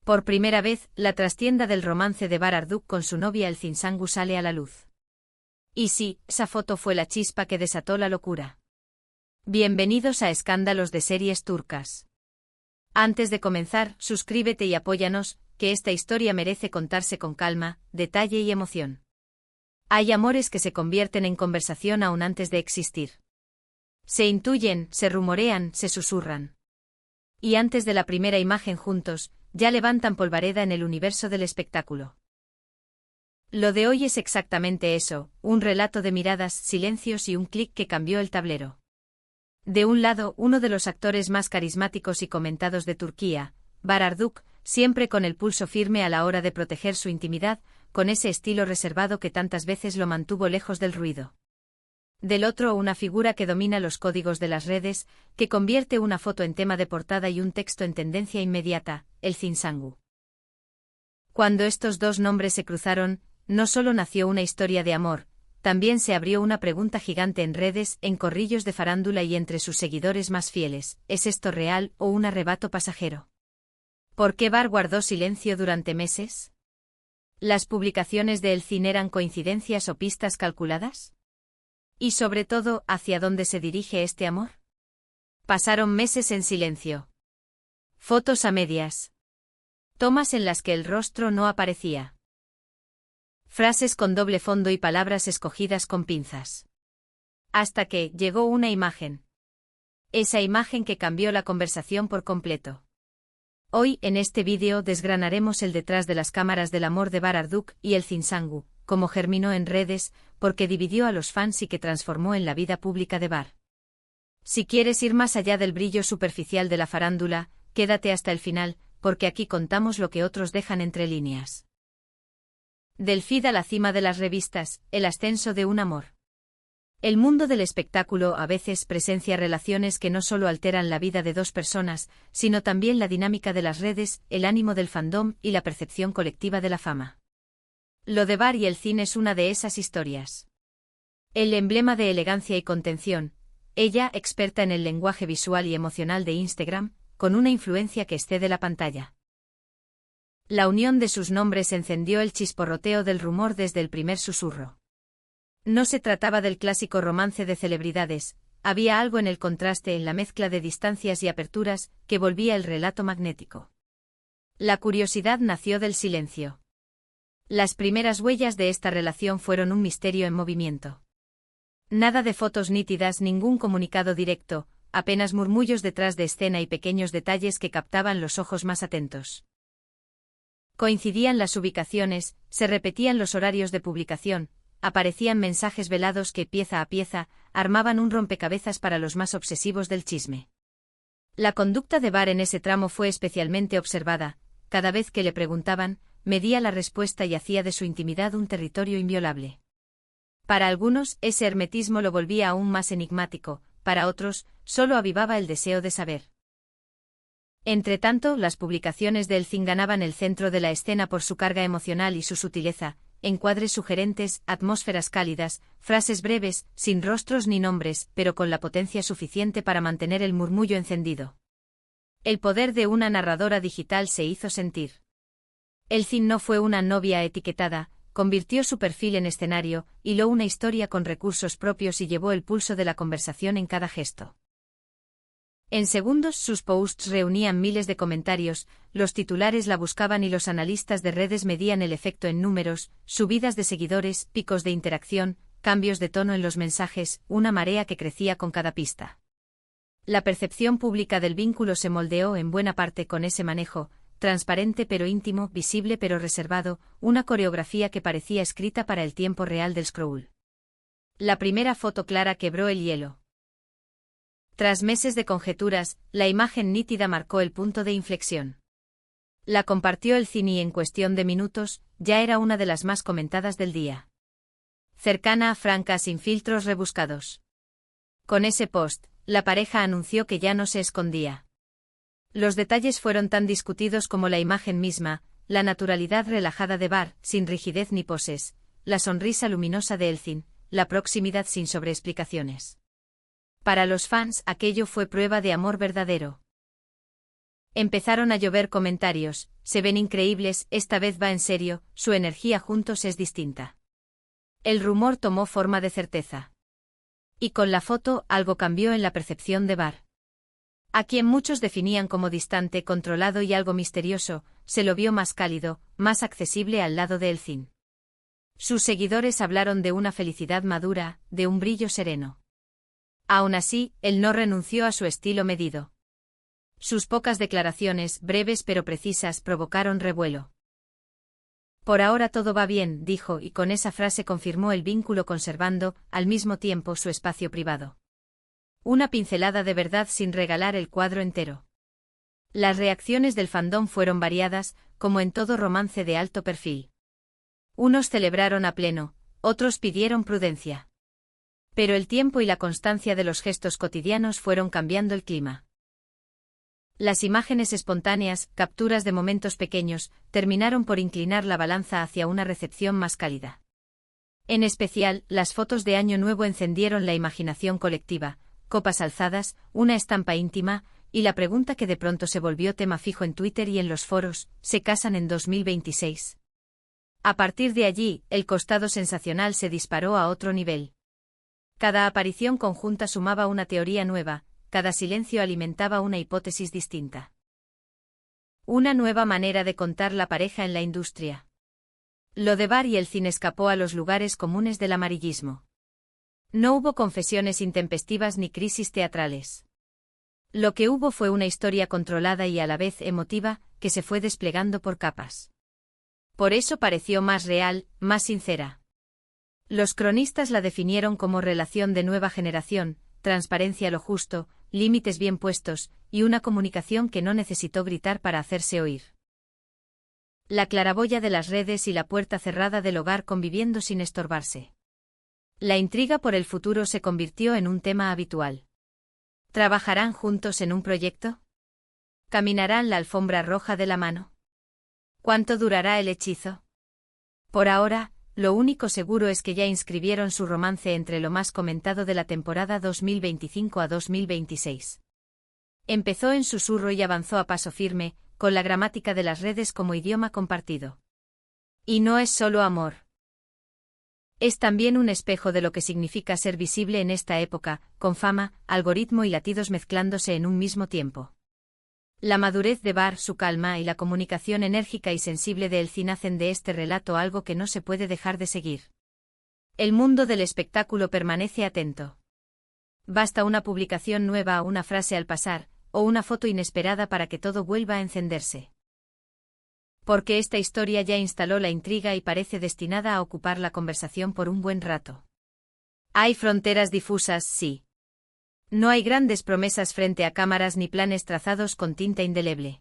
Por primera vez, la trastienda del romance de Bar Arduk con su novia El Zinsangu sale a la luz. Y sí, esa foto fue la chispa que desató la locura. Bienvenidos a Escándalos de Series Turcas. Antes de comenzar, suscríbete y apóyanos, que esta historia merece contarse con calma, detalle y emoción. Hay amores que se convierten en conversación aún antes de existir. Se intuyen, se rumorean, se susurran. Y antes de la primera imagen juntos, ya levantan polvareda en el universo del espectáculo. Lo de hoy es exactamente eso, un relato de miradas, silencios y un clic que cambió el tablero. De un lado, uno de los actores más carismáticos y comentados de Turquía, Bar Arduk, siempre con el pulso firme a la hora de proteger su intimidad, con ese estilo reservado que tantas veces lo mantuvo lejos del ruido. Del otro, una figura que domina los códigos de las redes, que convierte una foto en tema de portada y un texto en tendencia inmediata, El Zinsangu. Cuando estos dos nombres se cruzaron, no solo nació una historia de amor, también se abrió una pregunta gigante en redes, en corrillos de farándula y entre sus seguidores más fieles: ¿es esto real o un arrebato pasajero? ¿Por qué Bar guardó silencio durante meses? ¿Las publicaciones de El Zin eran coincidencias o pistas calculadas? Y sobre todo, ¿hacia dónde se dirige este amor? Pasaron meses en silencio. Fotos a medias. Tomas en las que el rostro no aparecía. Frases con doble fondo y palabras escogidas con pinzas. Hasta que llegó una imagen. Esa imagen que cambió la conversación por completo. Hoy, en este vídeo, desgranaremos el detrás de las cámaras del amor de Bar Arduk y El Zinsangu, cómo germinó en redes, porque dividió a los fans y que transformó en la vida pública de Bar. Si quieres ir más allá del brillo superficial de la farándula, quédate hasta el final, porque aquí contamos lo que otros dejan entre líneas. Del feed a la cima de las revistas, el ascenso de un amor. El mundo del espectáculo a veces presencia relaciones que no solo alteran la vida de dos personas, sino también la dinámica de las redes, el ánimo del fandom y la percepción colectiva de la fama. Lo de Bar y El Zin es una de esas historias. El emblema de elegancia y contención, ella experta en el lenguaje visual y emocional de Instagram, con una influencia que excede la pantalla. La unión de sus nombres encendió el chisporroteo del rumor desde el primer susurro. No se trataba del clásico romance de celebridades, había algo en el contraste, en la mezcla de distancias y aperturas, que volvía el relato magnético. La curiosidad nació del silencio. Las primeras huellas de esta relación fueron un misterio en movimiento. Nada de fotos nítidas, ningún comunicado directo, apenas murmullos detrás de escena y pequeños detalles que captaban los ojos más atentos. Coincidían las ubicaciones, se repetían los horarios de publicación, aparecían mensajes velados que, pieza a pieza, armaban un rompecabezas para los más obsesivos del chisme. La conducta de Bar en ese tramo fue especialmente observada. Cada vez que le preguntaban, medía la respuesta y hacía de su intimidad un territorio inviolable. Para algunos, ese hermetismo lo volvía aún más enigmático, para otros, solo avivaba el deseo de saber. Entretanto, las publicaciones de El Zin ganaban el centro de la escena por su carga emocional y su sutileza, encuadres sugerentes, atmósferas cálidas, frases breves, sin rostros ni nombres, pero con la potencia suficiente para mantener el murmullo encendido. El poder de una narradora digital se hizo sentir. El Zin no fue una novia etiquetada, convirtió su perfil en escenario, hiló una historia con recursos propios y llevó el pulso de la conversación en cada gesto. En segundos sus posts reunían miles de comentarios, los titulares la buscaban y los analistas de redes medían el efecto en números, subidas de seguidores, picos de interacción, cambios de tono en los mensajes, una marea que crecía con cada pista. La percepción pública del vínculo se moldeó en buena parte con ese manejo, transparente pero íntimo, visible pero reservado, una coreografía que parecía escrita para el tiempo real del scroll. La primera foto clara quebró el hielo. Tras meses de conjeturas, la imagen nítida marcó el punto de inflexión. La compartió El Zin y en cuestión de minutos, ya era una de las más comentadas del día. Cercana, franca, sin filtros rebuscados. Con ese post, la pareja anunció que ya no se escondía. Los detalles fueron tan discutidos como la imagen misma, la naturalidad relajada de Bar, sin rigidez ni poses, la sonrisa luminosa de El Zin, la proximidad sin sobreexplicaciones. Para los fans aquello fue prueba de amor verdadero. Empezaron a llover comentarios: se ven increíbles, esta vez va en serio, su energía juntos es distinta. El rumor tomó forma de certeza. Y con la foto, algo cambió en la percepción de Bar. A quien muchos definían como distante, controlado y algo misterioso, se lo vio más cálido, más accesible al lado de Elcin. Sus seguidores hablaron de una felicidad madura, de un brillo sereno. Aún así, él no renunció a su estilo medido. Sus pocas declaraciones, breves pero precisas, provocaron revuelo. Por ahora todo va bien, dijo, y con esa frase confirmó el vínculo conservando, al mismo tiempo, su espacio privado. Una pincelada de verdad sin regalar el cuadro entero. Las reacciones del fandom fueron variadas, como en todo romance de alto perfil. Unos celebraron a pleno, otros pidieron prudencia. Pero el tiempo y la constancia de los gestos cotidianos fueron cambiando el clima. Las imágenes espontáneas, capturas de momentos pequeños, terminaron por inclinar la balanza hacia una recepción más cálida. En especial, las fotos de Año Nuevo encendieron la imaginación colectiva: copas alzadas, una estampa íntima, y la pregunta que de pronto se volvió tema fijo en Twitter y en los foros: ¿se casan en 2026? A partir de allí, el costado sensacional se disparó a otro nivel. Cada aparición conjunta sumaba una teoría nueva, cada silencio alimentaba una hipótesis distinta. Una nueva manera de contar la pareja en la industria. Lo de Bar y Elcin escapó a los lugares comunes del amarillismo. No hubo confesiones intempestivas ni crisis teatrales. Lo que hubo fue una historia controlada y a la vez emotiva, que se fue desplegando por capas. Por eso pareció más real, más sincera. Los cronistas la definieron como relación de nueva generación, transparencia lo justo, límites bien puestos, y una comunicación que no necesitó gritar para hacerse oír. La claraboya de las redes y la puerta cerrada del hogar conviviendo sin estorbarse. La intriga por el futuro se convirtió en un tema habitual. ¿Trabajarán juntos en un proyecto? ¿Caminarán la alfombra roja de la mano? ¿Cuánto durará el hechizo? Por ahora, lo único seguro es que ya inscribieron su romance entre lo más comentado de la temporada 2025 a 2026. Empezó en susurro y avanzó a paso firme, con la gramática de las redes como idioma compartido. Y no es solo amor. Es también un espejo de lo que significa ser visible en esta época, con fama, algoritmo y latidos mezclándose en un mismo tiempo. La madurez de Bar, su calma y la comunicación enérgica y sensible de Elcin hacen de este relato algo que no se puede dejar de seguir. El mundo del espectáculo permanece atento. Basta una publicación nueva, una frase al pasar, o una foto inesperada para que todo vuelva a encenderse. Porque esta historia ya instaló la intriga y parece destinada a ocupar la conversación por un buen rato. Hay fronteras difusas, sí. No hay grandes promesas frente a cámaras ni planes trazados con tinta indeleble.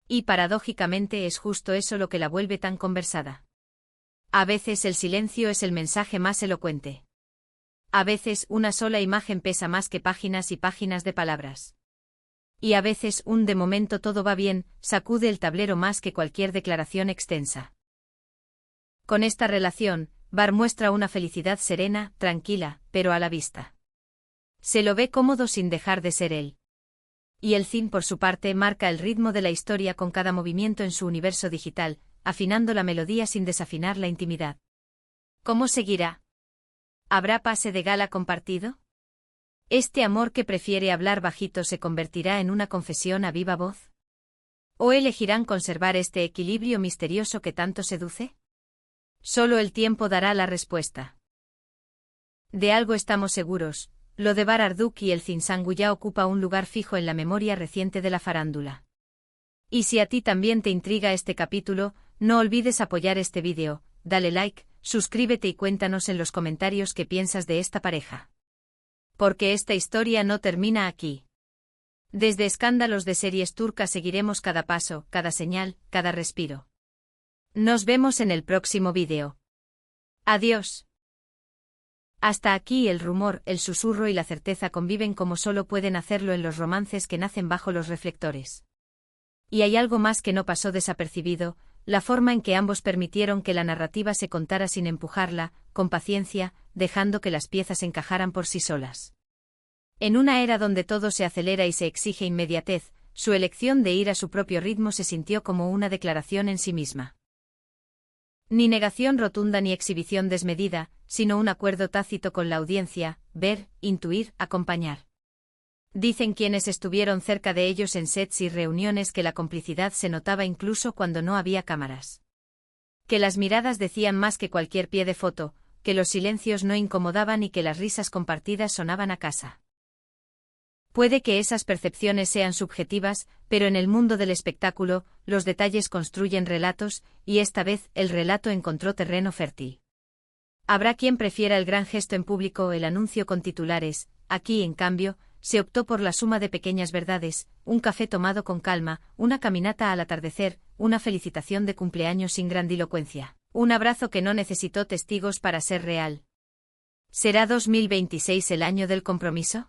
Y paradójicamente es justo eso lo que la vuelve tan conversada. A veces el silencio es el mensaje más elocuente. A veces una sola imagen pesa más que páginas y páginas de palabras. Y a veces un de momento todo va bien sacude el tablero más que cualquier declaración extensa. Con esta relación, Bar muestra una felicidad serena, tranquila, pero a la vista. Se lo ve cómodo sin dejar de ser él. Y Elcin por su parte marca el ritmo de la historia con cada movimiento en su universo digital, afinando la melodía sin desafinar la intimidad. ¿Cómo seguirá? ¿Habrá pase de gala compartido? ¿Este amor que prefiere hablar bajito se convertirá en una confesión a viva voz? ¿O elegirán conservar este equilibrio misterioso que tanto seduce? Solo el tiempo dará la respuesta. De algo estamos seguros. Lo de Bar Arduk y Elcin Sangu ya ocupa un lugar fijo en la memoria reciente de la farándula. Y si a ti también te intriga este capítulo, no olvides apoyar este vídeo, dale like, suscríbete y cuéntanos en los comentarios qué piensas de esta pareja. Porque esta historia no termina aquí. Desde Escándalos de Series Turcas seguiremos cada paso, cada señal, cada respiro. Nos vemos en el próximo vídeo. Adiós. Hasta aquí el rumor, el susurro y la certeza conviven como solo pueden hacerlo en los romances que nacen bajo los reflectores. Y hay algo más que no pasó desapercibido, la forma en que ambos permitieron que la narrativa se contara sin empujarla, con paciencia, dejando que las piezas encajaran por sí solas. En una era donde todo se acelera y se exige inmediatez, su elección de ir a su propio ritmo se sintió como una declaración en sí misma. Ni negación rotunda ni exhibición desmedida, sino un acuerdo tácito con la audiencia, ver, intuir, acompañar. Dicen quienes estuvieron cerca de ellos en sets y reuniones que la complicidad se notaba incluso cuando no había cámaras. Que las miradas decían más que cualquier pie de foto, que los silencios no incomodaban y que las risas compartidas sonaban a casa. Puede que esas percepciones sean subjetivas, pero en el mundo del espectáculo, los detalles construyen relatos, y esta vez el relato encontró terreno fértil. Habrá quien prefiera el gran gesto en público o el anuncio con titulares, aquí, en cambio, se optó por la suma de pequeñas verdades, un café tomado con calma, una caminata al atardecer, una felicitación de cumpleaños sin grandilocuencia, un abrazo que no necesitó testigos para ser real. ¿Será 2026 el año del compromiso?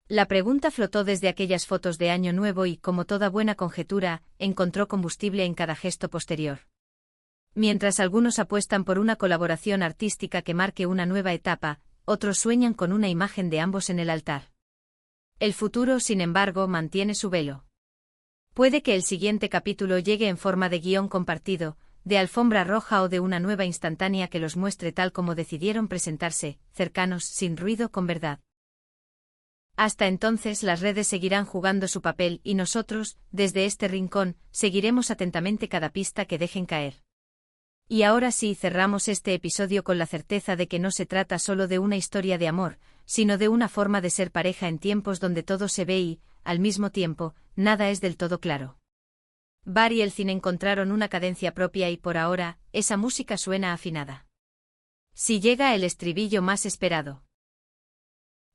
La pregunta flotó desde aquellas fotos de Año Nuevo y, como toda buena conjetura, encontró combustible en cada gesto posterior. Mientras algunos apuestan por una colaboración artística que marque una nueva etapa, otros sueñan con una imagen de ambos en el altar. El futuro, sin embargo, mantiene su velo. Puede que el siguiente capítulo llegue en forma de guión compartido, de alfombra roja o de una nueva instantánea que los muestre tal como decidieron presentarse, cercanos, sin ruido, con verdad. Hasta entonces las redes seguirán jugando su papel y nosotros, desde este rincón, seguiremos atentamente cada pista que dejen caer. Y ahora sí cerramos este episodio con la certeza de que no se trata solo de una historia de amor, sino de una forma de ser pareja en tiempos donde todo se ve y, al mismo tiempo, nada es del todo claro. Bar y Elcin encontraron una cadencia propia y por ahora, esa música suena afinada. Si llega el estribillo más esperado.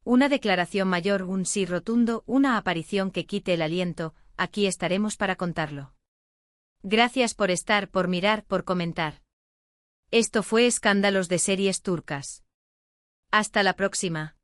Una declaración mayor, un sí rotundo, una aparición que quite el aliento, aquí estaremos para contarlo. Gracias por estar, por mirar, por comentar. Esto fue Escándalos de Series Turcas. Hasta la próxima.